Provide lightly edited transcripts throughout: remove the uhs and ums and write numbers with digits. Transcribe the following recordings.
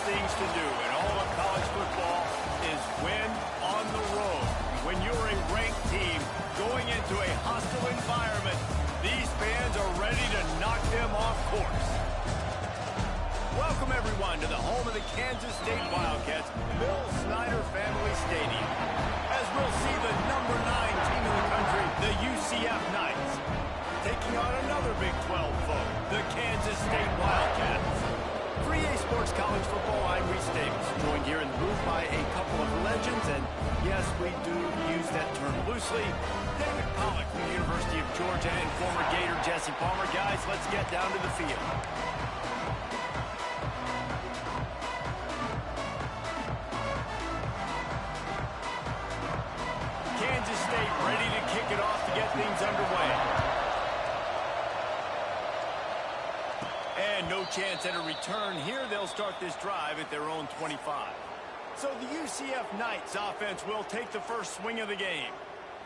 things to do in all of college football is win on the road. When you're a ranked team going into a hostile environment, these fans are ready to knock them off course. Welcome, everyone, to the home of the Kansas State Wildcats, Bill Snyder Family Stadium, as we'll see the number 9 team in the country, the UCF Knights, taking on another Big 12 foe, the Kansas State Wildcats. For EA Sports College Football, I'm Reese Davis, joined here in the booth by a couple of legends, and yes, we do use that term loosely. David Pollack from the University of Georgia and former Gator Jesse Palmer. Guys, let's get down to the field. Kansas State ready to kick it off to get things underway. And no chance at a return here. They'll start this drive at their own 25. So the UCF Knights offense will take the first swing of the game.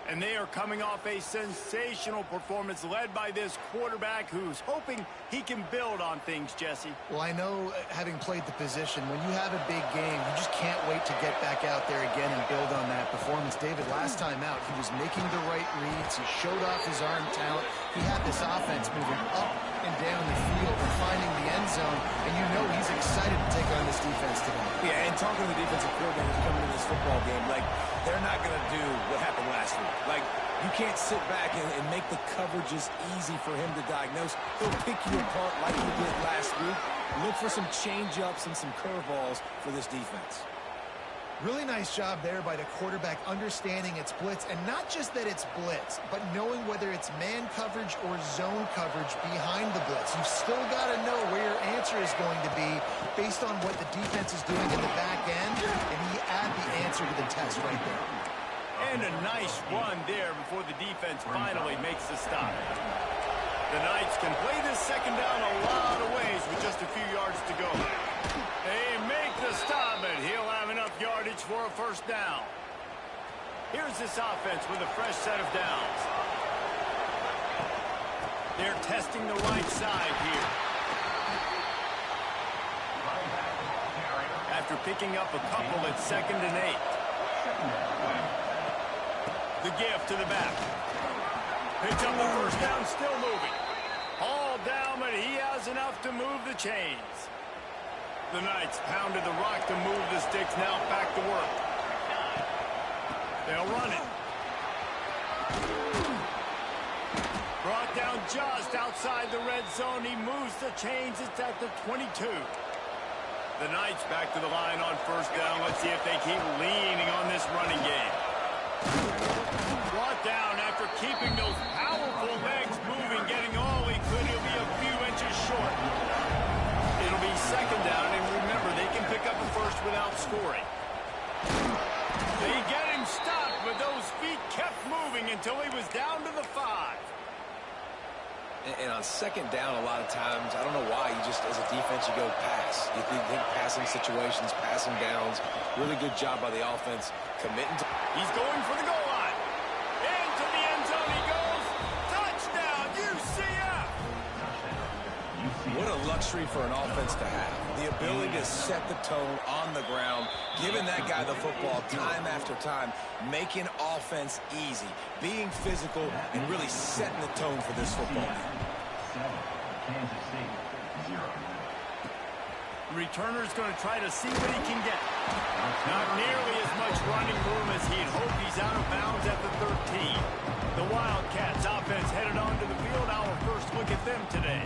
And they are coming off a sensational performance led by this quarterback who's hoping he can build on things, Jesse. Well, I know, having played the position, when you have a big game, you just can't wait to get back out there again and build on that performance. David, last time out, he was making the right reads. He showed off his arm talent. He had this offense moving up and down the field and finding the end zone, and you know he's excited to take on this defense today. Yeah, and talking to the defensive coordinators coming into this football game, like, they're not going to do what happened last week. Like, you can't sit back and make the coverages easy for him to diagnose. He'll pick you apart like he did last week. Look for some change-ups and some curveballs for this defense. Really nice job there by the quarterback understanding it's blitz, and not just that it's blitz, but knowing whether it's man coverage or zone coverage behind the blitz. You've still got to know where your answer is going to be based on what the defense is doing in the back end, and he add the answer to the test right there. And a nice run there before the defense finally makes the stop. The Knights can play this second down a lot of ways with just a few yards to go. They make the stop, and he'll have enough yardage for a first down. Here's this offense with a fresh set of downs. They're testing the right side here. After picking up a couple at 2nd and 8. The gift to the back. Picks up the first down, still moving. All down, but he has enough to move the chains. The Knights pounded the rock to move the sticks, now back to work. They'll run it. Brought down just outside the red zone. He moves the chains. It's at the 22. The Knights back to the line on first down. Let's see if they keep leaning on this running game. Brought down after keeping those powerful legs moving, getting all he could. He'll be a few inches short. It'll be second down, and remember, they can pick up a first without scoring. They get him stopped, but those feet kept moving until he was down to the 5. And on second down, a lot of times, I don't know why, you just, as a defense, you go pass. You think passing situations, passing downs. Really good job by the offense committing to. He's going for the goal line. Into the end zone he goes. Touchdown, UCF! What a luxury for an offense to have. The ability to set the tone on the ground, giving that guy the football time after time, making offense easy, being physical, and really setting the tone for this football game. Returner's going to try to see what he can get. Not nearly as much running room as he'd hoped. He's out of bounds at the 13. The Wildcats offense headed onto the field. Our first look at them today.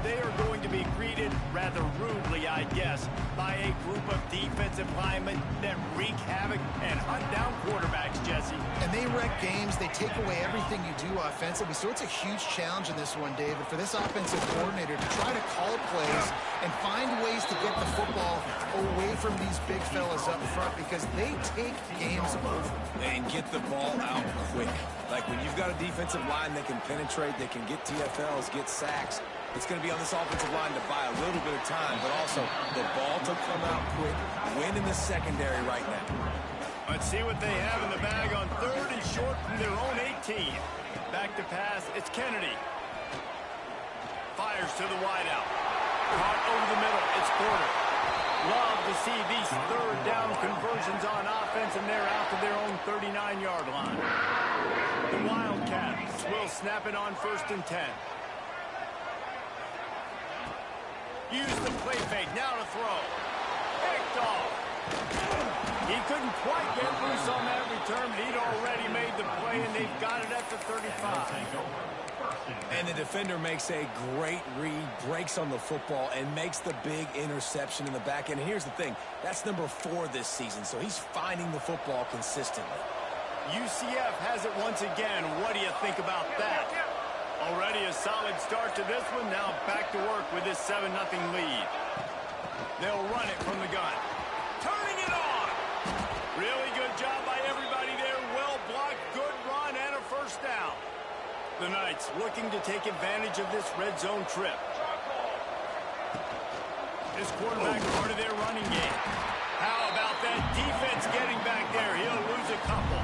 They are going to be greeted rather rudely, I guess, by a group of defensive linemen that wreak havoc and hunt down quarterbacks, Jesse. And they wreck games. They take away everything you do offensively. So it's a huge challenge in this one, David, for this offensive coordinator to try to call plays and find ways to get the football away from these big fellas up front, because they take games over. And get the ball out quick. Like, when you've got a defensive line that can penetrate, they can get TFLs, get sacks, it's going to be on this offensive line to buy a little bit of time, but also the ball to come out quick, win in the secondary right now. Let's see what they have in the bag on 3rd and short from their own 18. Back to pass, it's Kennedy. Fires to the wideout. Caught over the middle, it's Porter. Love to see these third down conversions on offense, and they're out to their own 39-yard line. The Wildcats will snap it on 1st and 10. Use the play fake, now to throw. Picked off. He couldn't quite get loose on that return, but he'd already made the play, and they've got it at the 35. And the defender makes a great read, breaks on the football, and makes the big interception in the back end. And here's the thing, that's number 4 this season, so he's finding the football consistently. UCF has it once again. What do you think about that? Already a solid start to this one. Now back to work with this 7-0 lead. They'll run it from the gun. Turning it on. Really good job by everybody there. Well blocked, good run, and a first down. The Knights looking to take advantage of this red zone trip. This quarterback part of their running game. How about that defense getting back there? He'll lose a couple.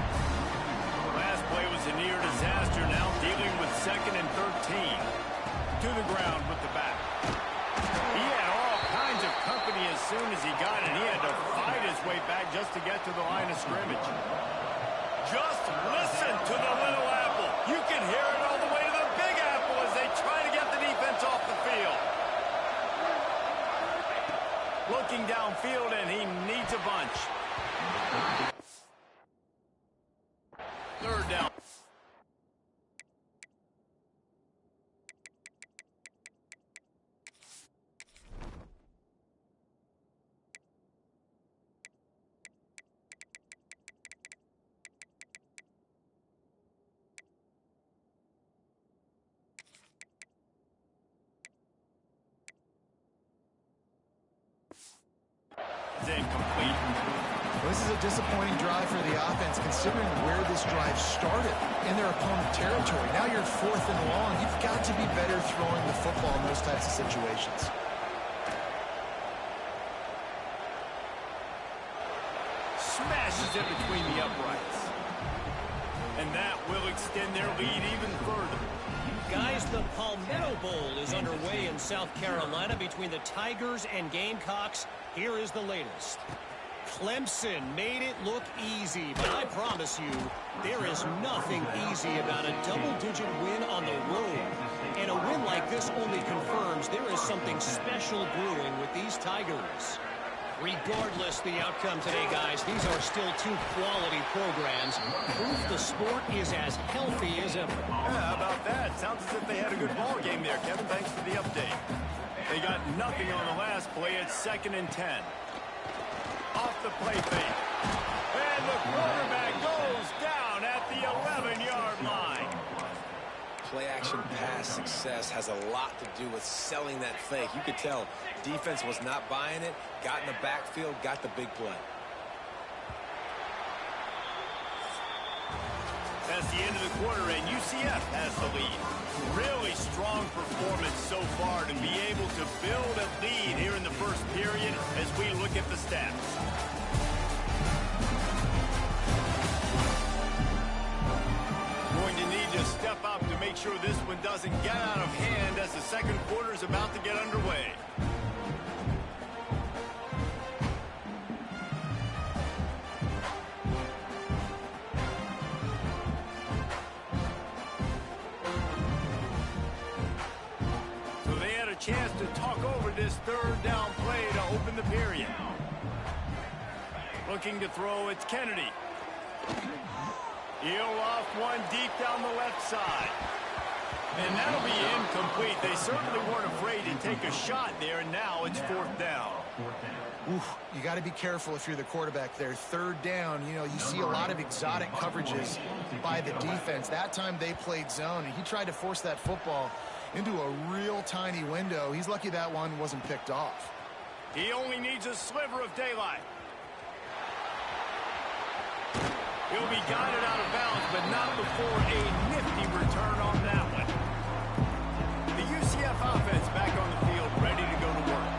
Last play was a near disaster. Now dealing with 2nd and 13. To the ground with the back. He had all kinds of company as soon as he got it. He had to fight his way back just to get to the line of scrimmage. Just listen to the little apple. You can hear it all the way to the big apple as they try to get the defense off the field. Looking downfield, and he needs a bunch. 3rd down. Incomplete. Well, this is a disappointing drive for the offense, considering where this drive started in their opponent territory. Now you're 4th and long. You've got to be better throwing the football in those types of situations. Smashes it between the uprights. And that will extend their lead even further. Guys, the Palmetto Bowl is underway in South Carolina between the Tigers and Gamecocks. Here is the latest. Clemson made it look easy, but I promise you, there is nothing easy about a double-digit win on the road. And a win like this only confirms there is something special brewing with these Tigers. Regardless the outcome today, guys, these are still 2 quality programs. Proof the sport is as healthy as ever. Yeah, how about that? Sounds as if they had a good ball game there, Kevin. Thanks for the update. They got nothing on the last play. It's 2nd and 10. Off the play fake. And the quarterback goes down at the 11-yard line. Play-action pass success has a lot to do with selling that fake. You could tell defense was not buying it, got in the backfield, got the big play. That's the end of the quarter, and UCF has the lead. Really strong performance so far to be able to build a lead here in the first period as we look at the stats. Going to need to step up to make sure this one doesn't get out of hand as the second quarter is about to get underway. So they had a chance to talk over this 3rd down play to open the period. Looking to throw, it's Kennedy. He'll off one deep down the left side. And that'll be incomplete. They certainly weren't afraid to take a shot there, and now it's 4th down. Oof, you got to be careful if you're the quarterback there. 3rd down, you know, you see a lot of exotic coverages by the defense. That time they played zone, and he tried to force that football into a real tiny window. He's lucky that one wasn't picked off. He only needs a sliver of daylight. He'll be guided out of bounds, but not before a nifty return on that one. The UCF offense back on the field, ready to go to work.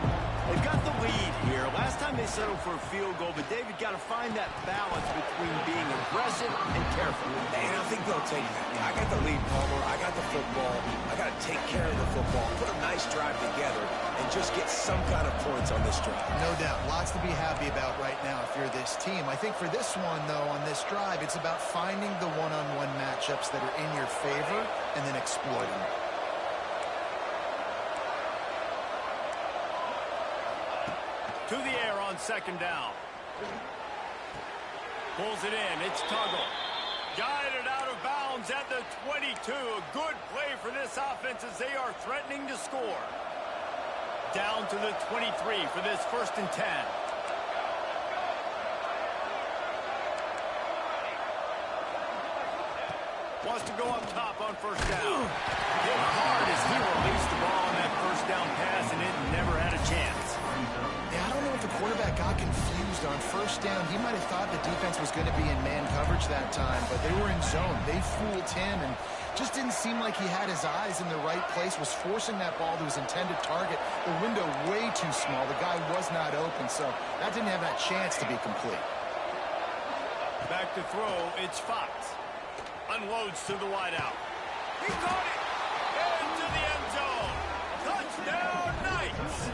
They've got the lead here. Last time may settle for a field goal, but David got to find that balance between being aggressive and careful. And I think they'll take that. I got the lead, Palmer. I got the football. I got to take care of the football, put a nice drive together, and just get some kind of points on this drive. No doubt. Lots to be happy about right now if you're this team. I think for this one, though, on this drive, it's about finding the one-on-one matchups that are in your favor and then exploiting them. To the air on second down. Pulls it in. It's Tuggle. Guided out of bounds at the 22. A good play for this offense as they are threatening to score. Down to the 23 for this 1st and 10. Wants to go up top on 1st down. Hit hard as he released the ball on that 1st down pass, and it never had a chance. Yeah, I don't know if the quarterback got confused on 1st down. He might have thought the defense was going to be in man coverage that time, but they were in zone. They fooled him and just didn't seem like he had his eyes in the right place, was forcing that ball to his intended target. The window way too small. The guy was not open, so that didn't have that chance to be complete. Back to throw, it's Fox. Unloads to the wideout. He caught it! Into the end zone! Touchdown, Knights!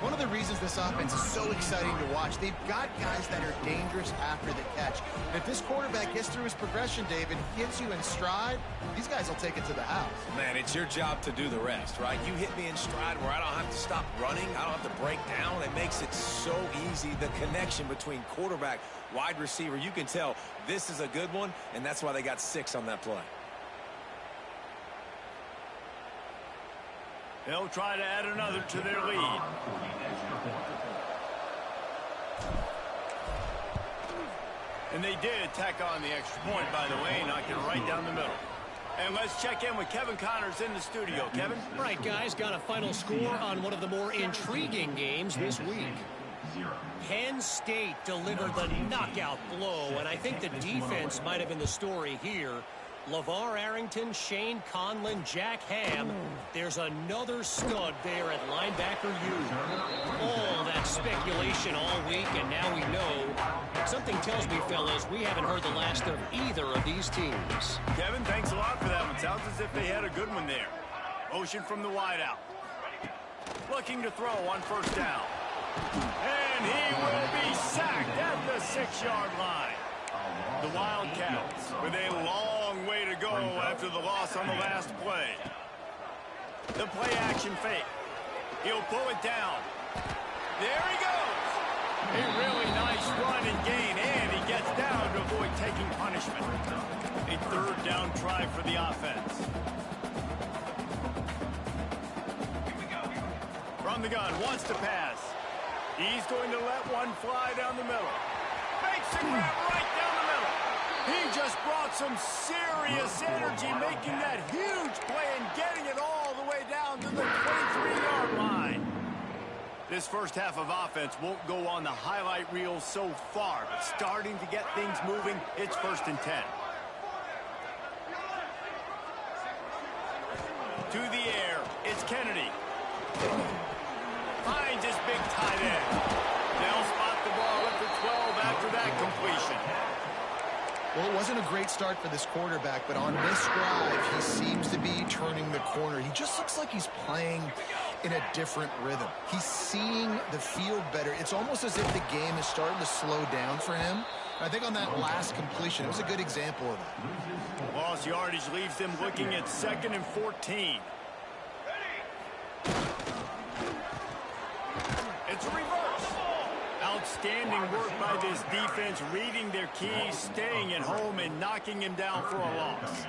One of the reasons this offense is so exciting to watch, they've got guys that are dangerous after the catch. And if this quarterback gets through his progression, David, gets you in stride, these guys will take it to the house. Man, it's your job to do the rest, right? You hit me in stride where I don't have to stop running. I don't have to break down. It makes it so easy. The connection between quarterback, wide receiver, you can tell this is a good one, and that's why they got 6 on that play. They'll try to add another to their lead. And they did tack on the extra point, by the way, knocked it right down the middle. And let's check in with Kevin Connors in the studio. Kevin? Right, guys, got a final score on one of the more intriguing games this week. Penn State delivered the knockout blow, and I think the defense might have been the story here. LeVar Arrington, Shane Conlon, Jack Ham. There's another stud there at linebacker U. All that speculation all week, and now we know. Something tells me, fellas, we haven't heard the last of either of these teams. Kevin, thanks a lot for that one. Sounds as if they had a good one there. Motion from the wideout. Looking to throw on 1st down. And he will be sacked at the 6-yard line. The Wildcats with a long way to go after the loss on the last play. The play action fake. He'll pull it down. There he goes. A really nice run and gain, and he gets down to avoid taking punishment. A 3rd down try for the offense. From the gun, wants to pass. He's going to let one fly down the middle. Makes a grab right down the middle. He just brought some serious energy, making that huge play and getting it all the way down to the 23-yard line. This first half of offense won't go on the highlight reel so far, but starting to get things moving, it's 1st and 10. To the air, it's Kennedy. Finds his big tight end. They'll spot the ball at the 12 after that completion. Well, it wasn't a great start for this quarterback, but on this drive, he seems to be turning the corner. He just looks like he's playing in a different rhythm. He's seeing the field better. It's almost as if the game is starting to slow down for him. I think on that last completion, it was a good example of that. Lost yardage leaves them looking at 2nd and 14. It's a reverse. Outstanding work by this defense, reading their keys, staying at home, and knocking him down for a loss.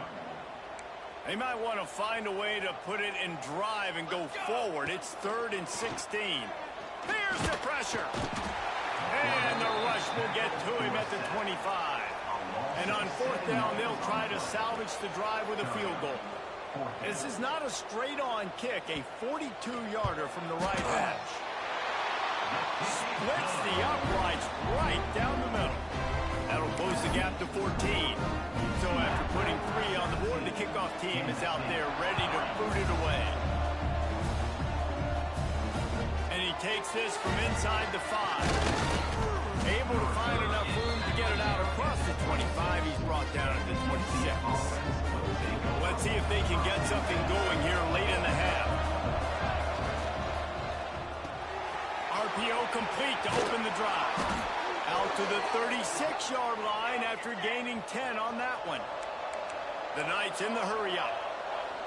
They might want to find a way to put it in drive and go forward. It's 3rd and 16. Here's the pressure. And the rush will get to him at the 25. And on 4th down, they'll try to salvage the drive with a field goal. This is not a straight-on kick, a 42-yarder from the right hash. Splits the uprights right down the middle. That'll close the gap to 14. So after putting 3 on the board, the kickoff team is out there ready to boot it away. And he takes this from inside the 5. Able to find enough room to get it out across the 25. He's brought down at the 26. Let's see if they can get something going here late in the half. RPO complete to open the drive. Out to the 36-yard line after gaining 10 on that one. The Knights in the hurry-up.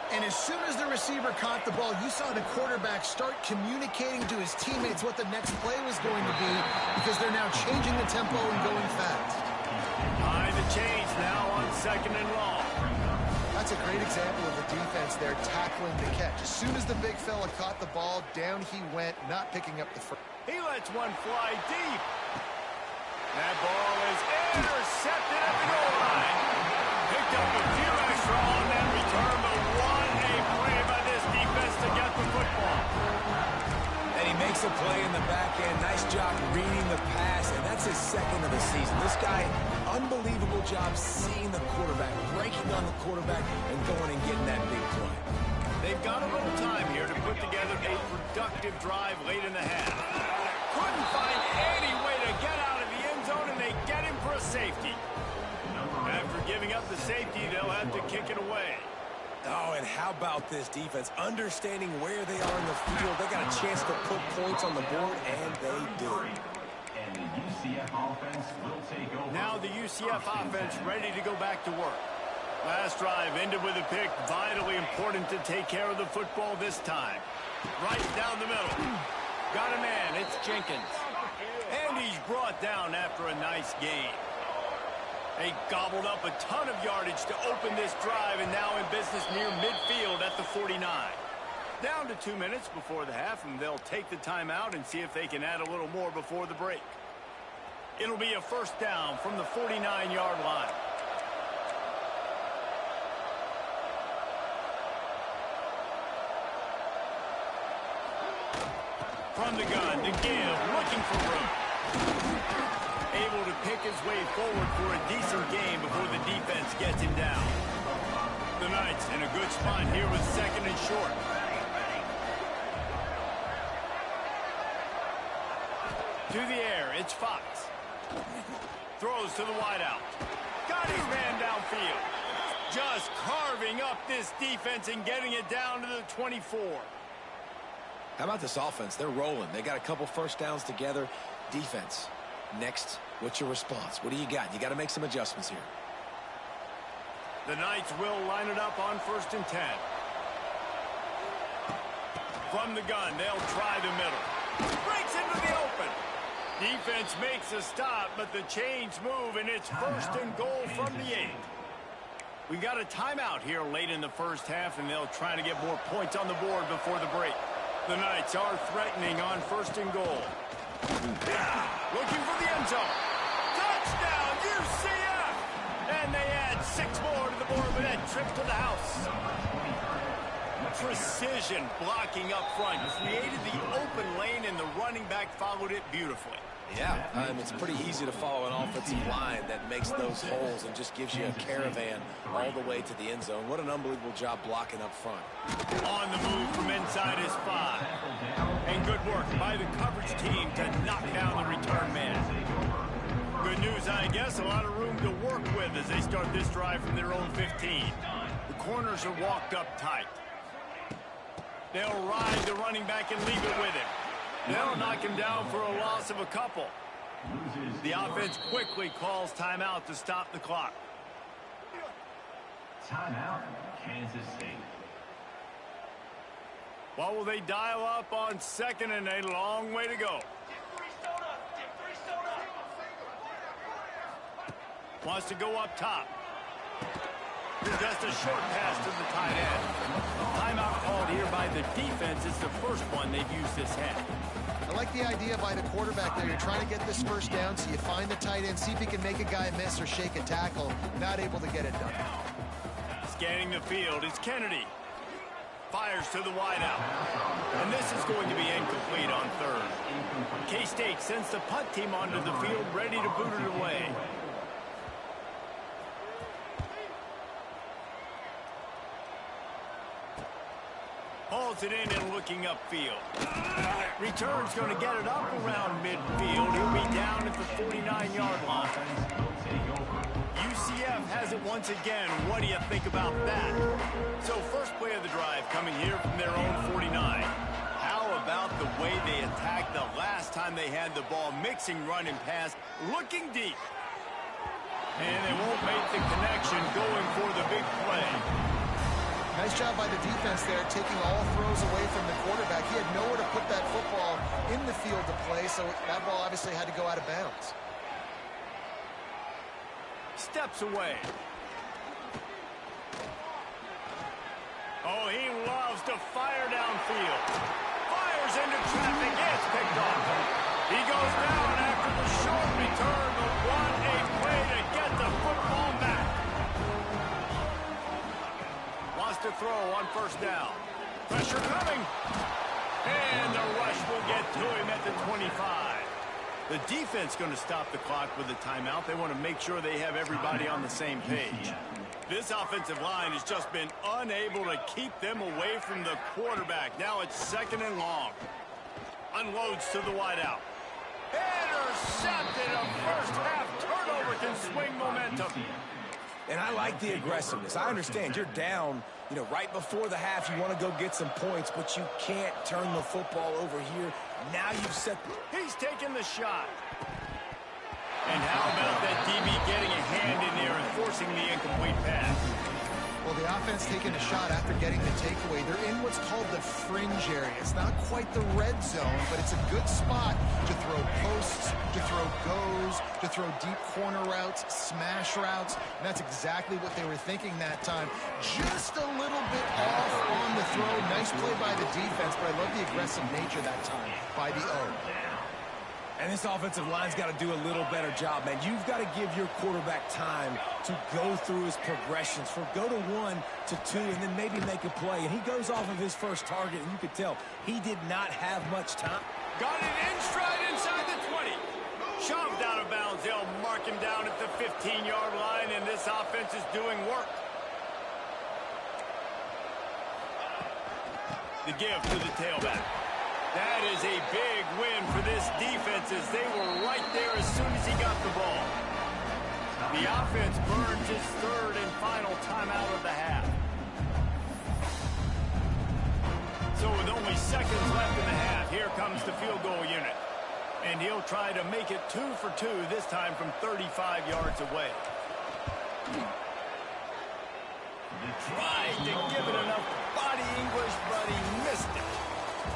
And as soon as the receiver caught the ball, you saw the quarterback start communicating to his teammates what the next play was going to be because they're now changing the tempo and going fast. Behind the chains now on 2nd and long. That's a great example of the defense there tackling the catch. As soon as the big fella caught the ball, down he went, not picking up the first. He lets one fly deep. That ball is intercepted at the goal line. Picked up a few extra on that return, but what a play by this defense to get the football. And he makes a play in the back end. Nice job reading the pass, and that's his 2nd of the season. This guy, unbelievable job seeing the quarterback, breaking on the quarterback, and going and getting that big play. They've got a little time here to put together a productive drive late in the half. Couldn't find any way to get out of the end zone, and they get him for a safety. After giving up the safety, they'll have to kick it away. Oh, and how about this defense? Understanding where they are in the field. They got a chance to put points on the board, and they do. And the UCF offense will take over. Now the UCF offense ready to go back to work. Last drive ended with a pick. Vitally important to take care of the football this time. Right down the middle. Got a man. It's Jenkins. And he's brought down after a nice gain. They gobbled up a ton of yardage to open this drive and now in business near midfield at the 49. Down to 2 minutes before the half, and they'll take the timeout and see if they can add a little more before the break. It'll be a first down from the 49-yard line. From the gun to give, looking for room. Able to pick his way forward for a decent game before the defense gets him down. The Knights in a good spot here with 2nd and short. To the air, it's Fox. Throws to the wideout. Got his man downfield. Just carving up this defense and getting it down to the 24. How about this offense? They're rolling. They got a couple first downs together. Defense. Next, what's your response? What do you got? You got to make some adjustments here. The Knights will line it up on 1st and 10. From the gun, they'll try the middle. Breaks into the open. Defense makes a stop, but the chains move, and it's 1st and goal from the 8. We got a timeout here late in the first half, and they'll try to get more points on the board before the break. The Knights are threatening on 1st and goal. Looking for the end zone. Touchdown, UCF! And they add 6 more to the board with that trip to the house. Precision blocking up front. Created the open lane, and the running back followed it beautifully. Yeah, it's pretty easy to follow an offensive line that makes those holes and just gives you a caravan all the way to the end zone. What an unbelievable job blocking up front. On the move from inside his 5. And good work by the coverage team to knock down the return man. Good news, I guess. A lot of room to work with as they start this drive from their own 15. The corners are walked up tight. They'll ride the running back and leave it with him. They'll knock him down for a loss of a couple. The offense quickly calls timeout to stop the clock. Timeout, Kansas State. What will they dial up on 2nd and a long way to go? Wants to go up top. Just a short pass to the tight end. Timeout called here by the defense. It's the first one they've used this half. I like the idea by the quarterback there. You're trying to get this first down, so you find the tight end, see if he can make a guy miss or shake a tackle. Not able to get it done. Scanning the field is Kennedy. Fires to the wideout. And this is going to be incomplete on 3rd. K-State sends the punt team onto the field, ready to boot it away. Ball's throws it in and looking upfield. Return's going to get it up around midfield. He'll be down at the 49-yard line. UCF has it once again. What do you think about that? So first play of the drive coming here from their own 49. How about the way they attacked the last time they had the ball? Mixing run and pass, looking deep. And they won't make the connection, going for the big play. Nice job by the defense there, taking all throws away from the quarterback. He had nowhere to put that football in the field to play, so that ball obviously had to go out of bounds. Steps away. Oh, he loves to fire downfield. Fires into traffic. It's picked off. He goes down after the short return. But what a play to get the football back. Wants to throw on first down. Pressure coming. And the rush will get to him at the 25. The defense going to stop the clock with a timeout. They want to make sure they have everybody on the same page. This offensive line has just been unable to keep them away from the quarterback. Now it's second and long. Unloads to the wideout. Intercepted. A first half turnover can swing momentum. And I like the aggressiveness. I understand you're down, right before the half. You want to go get some points, but you can't turn the football over here. Now you've set... He's taking the shot. And how about that DB getting a hand in there and forcing the incomplete pass? Well, the offense taking a shot after getting the takeaway. They're in what's called the fringe area. It's not quite the red zone, but it's a good spot to throw posts, to throw goes, to throw deep corner routes, smash routes. And that's exactly what they were thinking that time. Just a little bit off on the throw. Nice play by the defense, but I love the aggressive nature that time by the O. And this offensive line's got to do a little better job, man. You've got to give your quarterback time to go through his progressions. Go to 1 to 2 and then maybe make a play. And he goes off of his first target, and you could tell he did not have much time. Got it in stride inside the 20. Shoved out of bounds. They'll mark him down at the 15-yard line, and this offense is doing work. The give to the tailback. That is a big win for this defense as they were right there as soon as he got the ball. The offense burns its third and final timeout of the half. So with only seconds left in the half, here comes the field goal unit. And he'll try to make it 2 for 2, this time from 35 yards away. Tried to give it enough body English, but he missed it.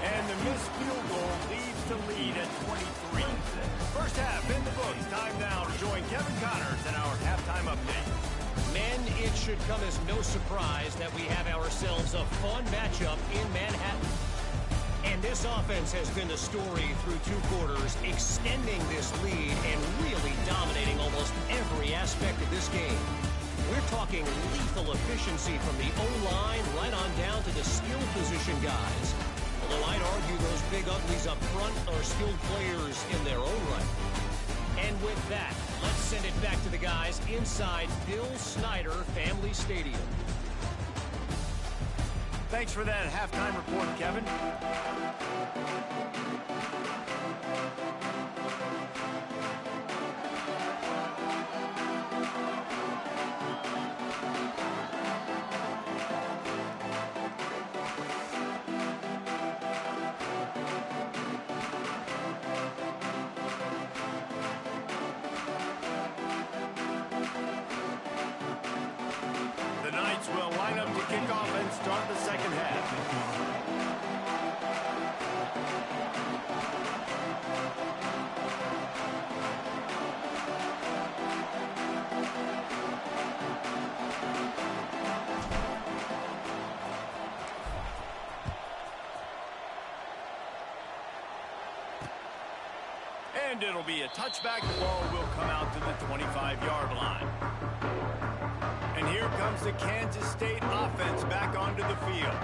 And the missed field goal leads the lead at 23. First half in the books. Time now to join Kevin Connors in our halftime update. Men, it should come as no surprise that we have ourselves a fun matchup in Manhattan. And this offense has been the story through 2 quarters, extending this lead and really dominating almost every aspect of this game. We're talking lethal efficiency from the O-line right on down to the skill position guys. Although I'd argue those big uglies up front are skilled players in their own right. And with that, let's send it back to the guys inside Bill Snyder Family Stadium. Thanks for that halftime report, Kevin. Will line up to kick off and start the second half. And it'll be a touchback. The ball will come out to the 25-yard line. And here comes the Kansas State offense back onto the field.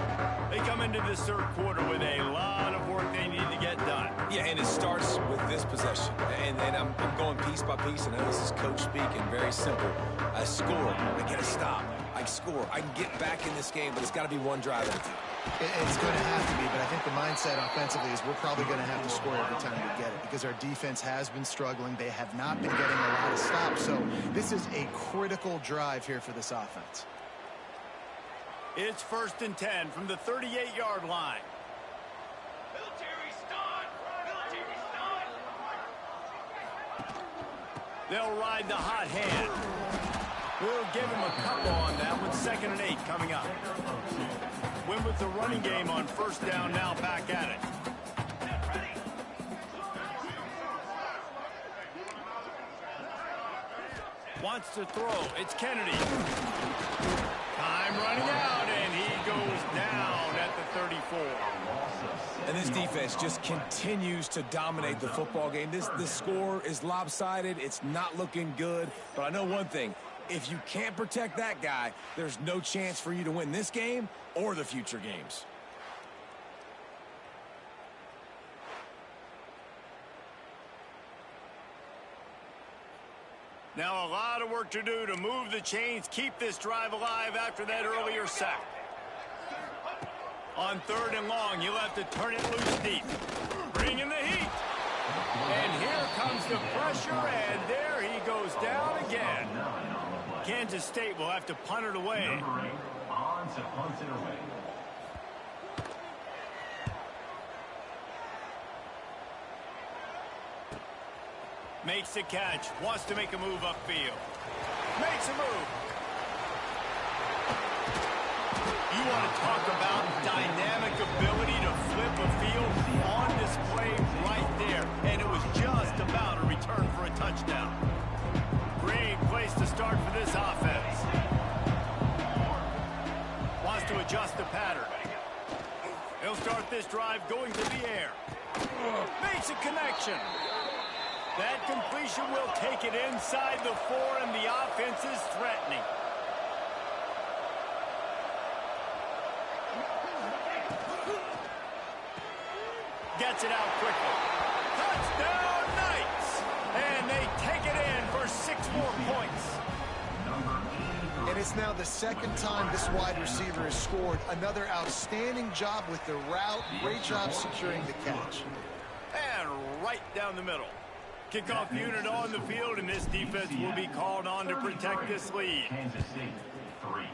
They come into this third quarter with a lot of work they need to get done. Yeah, and it starts with this possession. And I'm going piece by piece. I know this is coach speaking, very simple. I score, I get a stop. I can score. I can get back in this game, but it's got to be one drive at a time. It's going to have to be, but I think the mindset offensively is we're probably going to have to score every time we get it because our defense has been struggling. They have not been getting a lot of stops, so this is a critical drive here for this offense. It's 1st and 10 from the 38-yard line. They'll ride the hot hand. We'll give him a couple on that with 2nd and 8 coming up. Win with the running game on 1st down, now back at it. Wants to throw. It's Kennedy. Time running out, and he goes down at the 34. And this defense just continues to dominate the football game. This score is lopsided. It's not looking good. But I know one thing. If you can't protect that guy, there's no chance for you to win this game or the future games. Now a lot of work to do to move the chains, keep this drive alive after that earlier sack. On 3rd and long, you'll have to turn it loose deep. Bring in the heat. And here comes the pressure, and there he goes down again. Kansas State will have to punt it away. Number 8, on to punt it away. Makes the catch. Wants to make a move upfield. Makes a move. You want to talk about dynamic ability to flip a field on display right there. And it was just about a return for a touchdown. Great place to start for this offense. Wants to adjust the pattern. He'll start this drive going to the air. Makes a connection. That completion will take it inside the 4, and the offense is threatening. Gets it out quickly. Touchdown Knights! And they take it in for 6 more points. And it's now the 2nd time this wide receiver has scored. Another outstanding job with the route. Great job securing the catch. And right down the middle. Kickoff unit on the field, and this defense will be called on to protect this lead. Kansas State 3.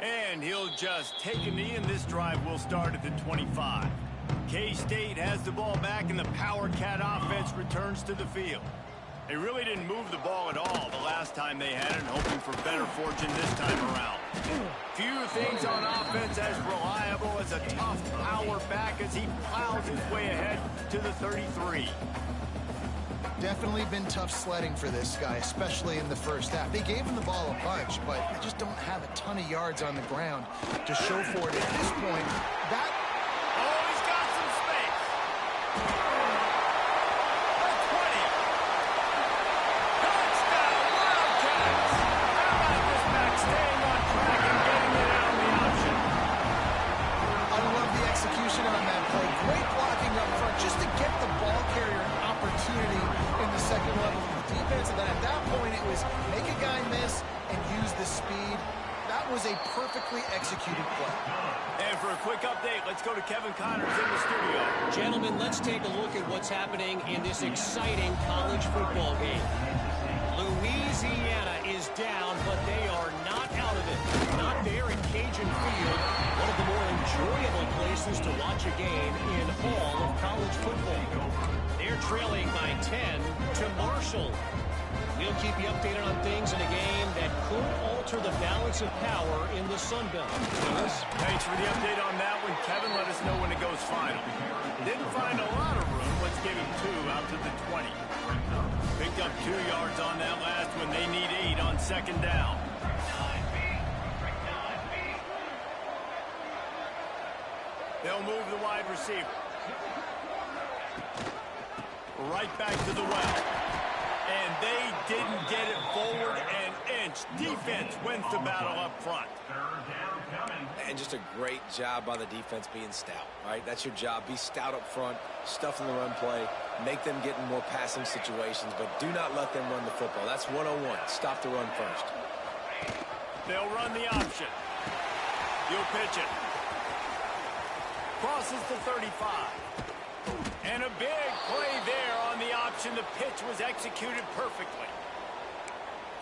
And he'll just take a knee, and this drive will start at the 25. K-State has the ball back, and the Power Cat offense returns to the field. They really didn't move the ball at all the last time they had it, hoping for better fortune this time around. Few things on offense as reliable as a tough power back as he plows his way ahead to the 33. Definitely been tough sledding for this guy, especially in the first half. They gave him the ball a bunch, but they just don't have a ton of yards on the ground to show for it. At this point, that... Oh, he's got some space. A 20. Touchdown, Wildcats. How about this back staying on track and getting it out of the option? I love the execution on that play. Great blocking up front just to get the ball carrier an opportunity in the second level of the defense. And then at that point, it was make a guy miss and use the speed. That was a perfectly executed play. And for a quick update, let's go to Kevin Connors in the studio. Gentlemen, let's take a look at what's happening in this exciting college football game. Louisiana is down, but they are not out of it. Not there in Cajun Field, one of the more enjoyable places to watch a game in all of college football. They're trailing by 10 to Marshall. We'll keep you updated on things in a game that could alter the balance of power in the Sun Belt. Thanks for the update on that one, Kevin. Let us know when it goes final. Didn't find a lot of room. Let's give him 2 out to the 20. Picked up 2 yards on that last one. They need 8 on 2nd down. They'll move the wide receiver. Right back to the well. And they didn't get it forward and clinch. Defense wins the battle up front. Third down coming. And just a great job by the defense being stout, right? That's your job. Be stout up front, stuff in the run play, make them get in more passing situations, but do not let them run the football. That's 101. Stop the run first. They'll run the option. You'll pitch it. Crosses to 35. And a big play there on the option. The pitch was executed perfectly.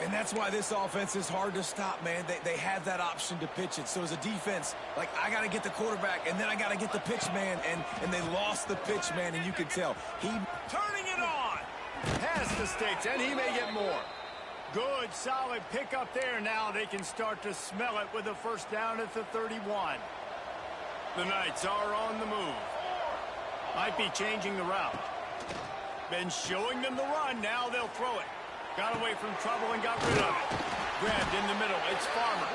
And that's why this offense is hard to stop, man. They have that option to pitch it. So as a defense, like, I got to get the quarterback, and then I got to get the pitch man, and they lost the pitch man, and you can tell. Turning it on. Past the sticks, and he may get more. Good, solid pickup there. Now they can start to smell it with a first down at the 31. The Knights are on the move. Might be changing the route. Been showing them the run. Now they'll throw it. Got away from trouble and got rid of it. Grabbed in the middle. It's Farmer.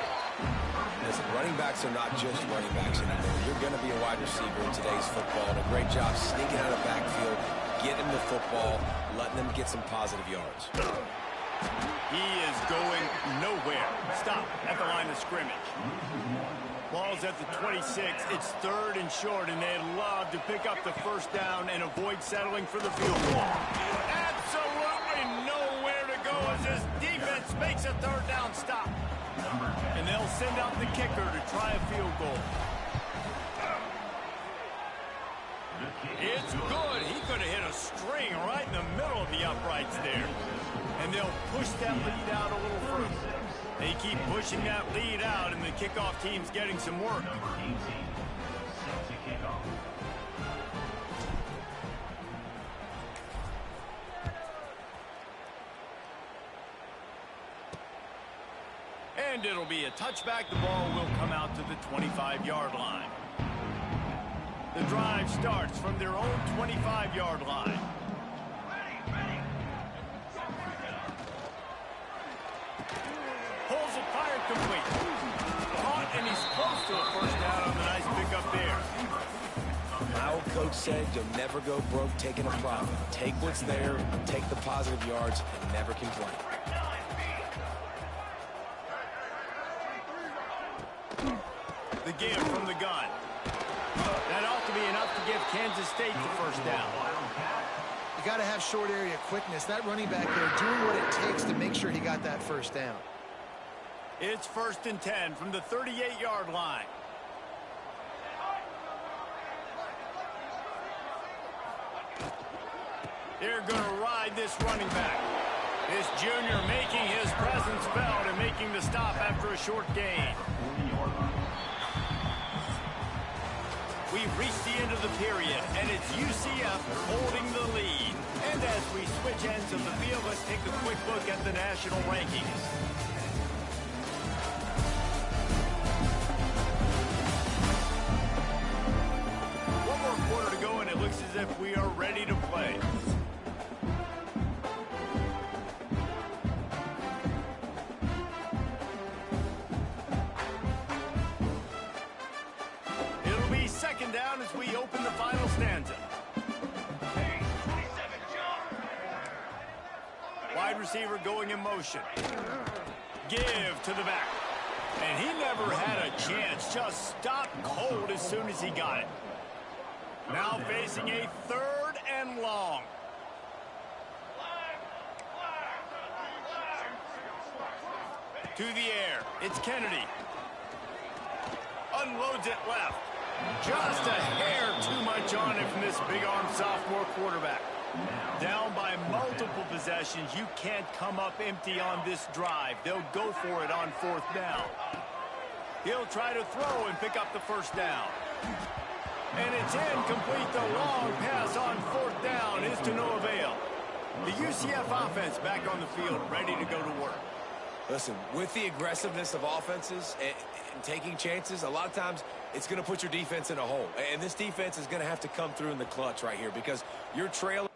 Listen, running backs are not just running backs anymore. You're going to be a wide receiver in today's football. And a great job sneaking out of the backfield, getting the football, letting them get some positive yards. He is going nowhere. Stop at the line of scrimmage. Ball's at the 26. It's third and short, and they'd love to pick up the first down and avoid settling for the field goal. Absolutely nowhere to go as this defense makes a third down stop. And they'll send out the kicker to try a field goal. It's good. He could have hit a string right in the middle of the uprights there. And they'll push that lead out a little further. They keep pushing that lead out, and the kickoff team's getting some work. Number 18, set to kick off. And it'll be a touchback. The ball will come out to the 25-yard line. The drive starts from their own 25-yard line. Pulls it, fired complete. Caught, and he's close to a first down on the nice pickup there. My old coach said you'll never go broke taking a profit. Take what's there, take the positive yards, and never complain. The give from the gun. That ought to be enough to give Kansas State the first down. You got to have short area quickness. That running back there doing what it takes to make sure he got that first down. It's 1st and 10 from the 38-yard line. They're going to ride this running back. This junior making his presence felt and making the stop after a short gain. We've reached the end of the period, and it's UCF holding the lead. And as we switch ends of the field, let's take a quick look at the national rankings. One more quarter to go, and it looks as if we are ready to play. It'll be second down as we open the final stanza. Wide receiver going in motion. Give to the back. And he never had a chance. Just stopped cold as soon as he got it. Now facing a 3rd and long. To the air. It's Kennedy. Unloads it left. Just a hair too much on it from this big-arm sophomore quarterback. Down by multiple possessions. You can't come up empty on this drive. They'll go for it on 4th down. He'll try to throw and pick up the first down. And it's incomplete. The long pass on 4th down is to no avail. The UCF offense back on the field, ready to go to work. Listen, with the aggressiveness of offenses and taking chances, a lot of times it's going to put your defense in a hole. And this defense is going to have to come through in the clutch right here because you're trailing.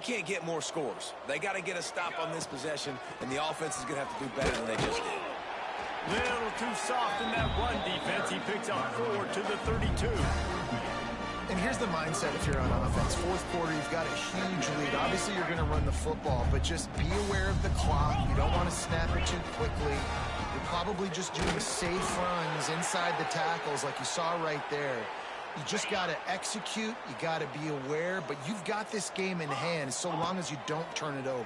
can't get more scores. They got to get a stop on this possession, and the offense is going to have to do better than they just did. Little too soft in that run defense. He picks up 4 to the 32. And here's the mindset if you're on offense. Fourth quarter, you've got a huge lead. Obviously, you're going to run the football, but just be aware of the clock. You don't want to snap it too quickly. You're probably just doing safe runs inside the tackles like you saw right there. You just got to execute. You got to be aware, but you've got this game in hand so long as you don't turn it over.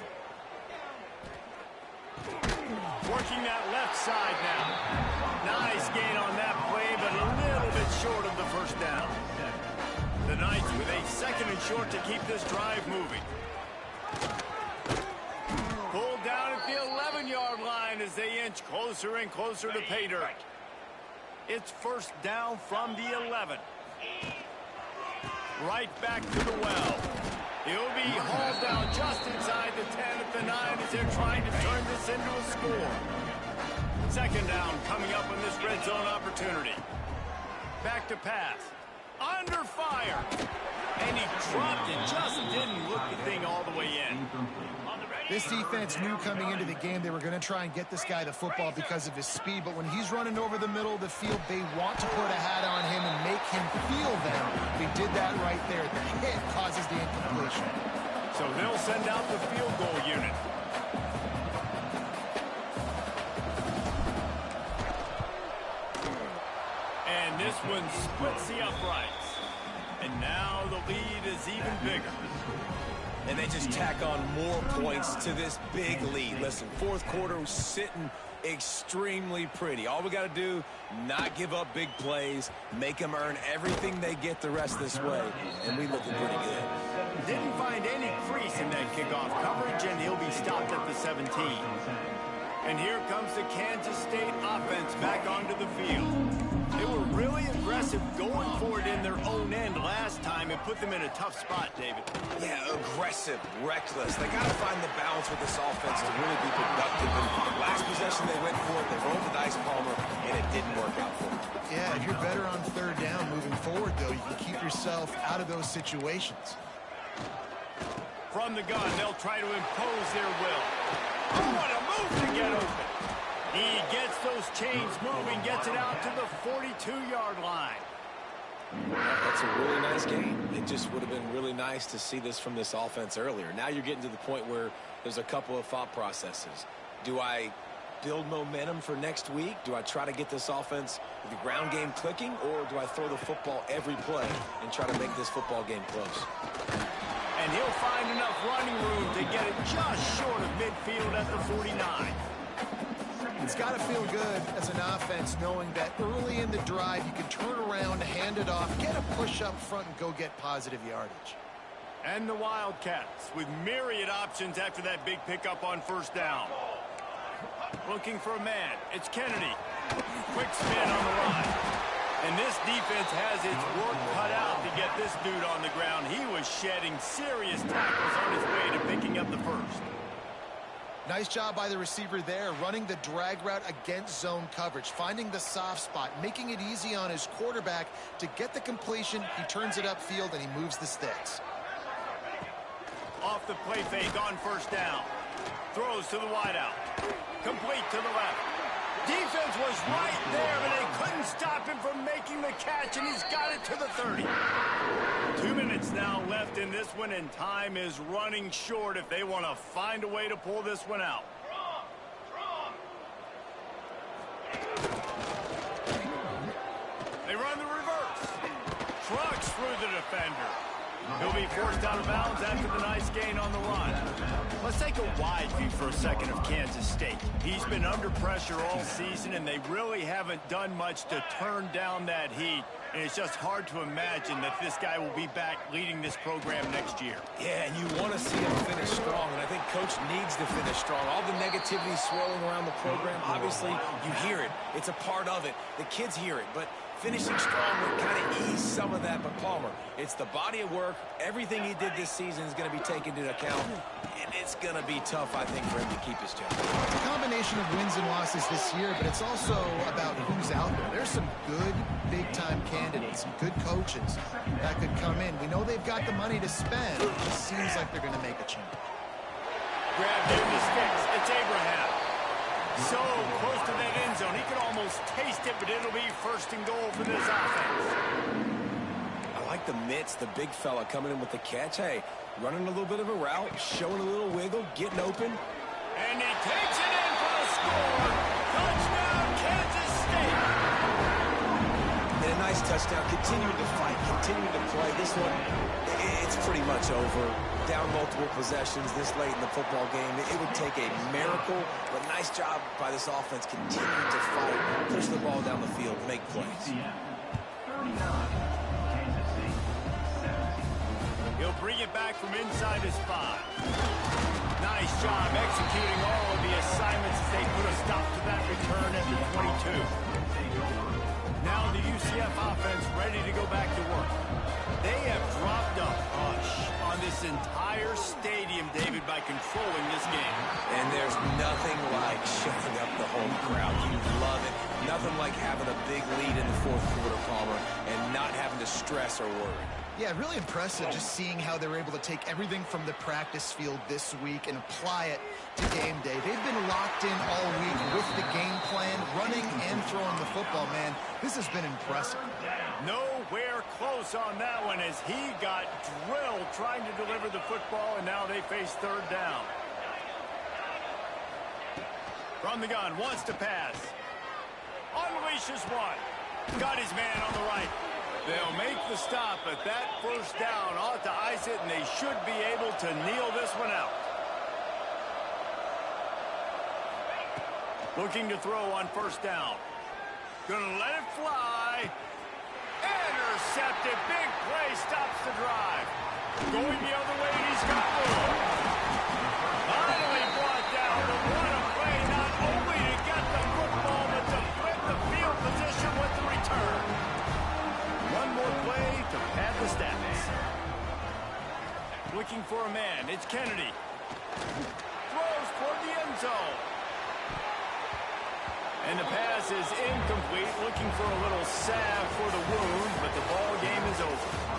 Working that left side now. Nice gain on that play, but a little bit short of the first down. The Knights with a 2nd and short to keep this drive moving. Pulled down at the 11-yard line as they inch closer and closer to pay dirt. It's first down from the 11. Right back to the well. He'll be hauled down just inside the 10 at the 9 as they're trying to turn this into a score. 2nd down coming up on this red zone opportunity. Back to pass. Under fire. And he dropped it. Just didn't look the thing all the way in. This defense knew coming into the game they were going to try and get this guy the football because of his speed, but when he's running over the middle of the field, they want to put a hat on him and make him feel them. They did that right there. The hit causes the incompletion. So they'll send out the field goal unit. And this one splits the uprights. And now the lead is even bigger. And they just tack on more points to this big lead. Listen, fourth quarter was sitting extremely pretty. All we got to do, not give up big plays, make them earn everything they get the rest of this way, and we looking pretty good. Didn't find any crease in that kickoff coverage, and he'll be stopped at the 17. And here comes the Kansas State offense back onto the field. They were really aggressive going for it in their own end last time and put them in a tough spot, David. Yeah, aggressive, reckless. They got to find the balance with this offense to really be productive. And last possession they went for it, they rolled the dice, Palmer, and it didn't work out for them. Yeah, if you're better on 3rd down moving forward, though, you can keep yourself out of those situations. From the gun, they'll try to impose their will. Oh, what a move to get open. He gets those chains moving, gets it out to the 42-yard line. That's a really nice game. It just would have been really nice to see this from this offense earlier. Now you're getting to the point where there's a couple of thought processes. Do I build momentum for next week? Do I try to get this offense with the ground game clicking, or do I throw the football every play and try to make this football game close? And he'll find enough running room to get it just short of midfield at the 49. It's got to feel good as an offense knowing that early in the drive you can turn around, hand it off, get a push up front, and go get positive yardage. And the Wildcats with myriad options after that big pickup on 1st down. Looking for a man. It's Kennedy. Quick spin on the line. And this defense has its work cut out to get this dude on the ground. He was shedding serious tackles on his way to picking up the first. Nice job by the receiver there, running the drag route against zone coverage, finding the soft spot, making it easy on his quarterback to get the completion. He turns it upfield, and he moves the sticks. Off the play fake on 1st down. Throws to the wideout. Complete to the left. Defense was right there, but they couldn't stop him from making the catch, and he's got it to the 30. 2 minutes now left in this one, and time is running short if they want to find a way to pull this one out. They run the reverse. Trucks through the defender. He'll be forced out of bounds after the nice gain on the run. Let's take a wide view for a second of Kansas State. He's been under pressure all season, and they really haven't done much to turn down that heat. And it's just hard to imagine that this guy will be back leading this program next year. Yeah, and you want to see him finish strong, and I think Coach needs to finish strong. All the negativity swirling around the program, obviously, you hear it. It's a part of it. The kids hear it, but finishing strong would kind of ease some of that, but Palmer, it's the body of work. Everything he did this season is going to be taken into account, and it's going to be tough, I think, for him to keep his job. It's a combination of wins and losses this year, but it's also about who's out there. There's some good big-time candidates, some good coaches that could come in. We know they've got the money to spend. It just seems like they're going to make a change. Grabbed in the sticks. It's Abraham. So close to that end zone. He could almost taste it, but it'll be first and goal for this offense. I like the mitts, the big fella coming in with the catch. Hey, running a little bit of a route, showing a little wiggle, getting open. And he takes it in for the score. Touchdown, Kansas State. And a nice touchdown, continuing to fight, continuing to play. This one, it's pretty much over. Down multiple possessions this late in the football game. It would take a miracle, but nice job by this offense continuing to fight, push the ball down the field, make plays. He'll bring it back from inside his 5. Nice job executing all of the assignments as they put a stop to that return at the 22. Now the UCF offense ready to go back to work. They have dropped a hush on this entire stadium, David, by controlling this game. And there's nothing like shutting up the home crowd. You love it. Nothing like having a big lead in the fourth quarter, Palmer, and not having to stress or worry. Yeah, really impressive just seeing how they were able to take everything from the practice field this week and apply it to game day. They've been locked in all week with the game plan, running and throwing the football, man. This has been impressive. Nowhere close on that one as he got drilled trying to deliver the football, and now they face third down. From the gun, wants to pass. Unleashes one. Got his man on the right. They'll make the stop, but that first down ought to ice it, and they should be able to kneel this one out. Looking to throw on first down. Gonna let it fly. Intercepted. Big play stops the drive. Going the other way, and he's got more. Finally brought down. The one play not only to get the football, but to flip the field position with the return. One more play to pad the stats. Looking for a man. It's Kennedy. Throws toward the end zone. And the pass is incomplete. Looking for a little salve for the wound, but the ball game is over.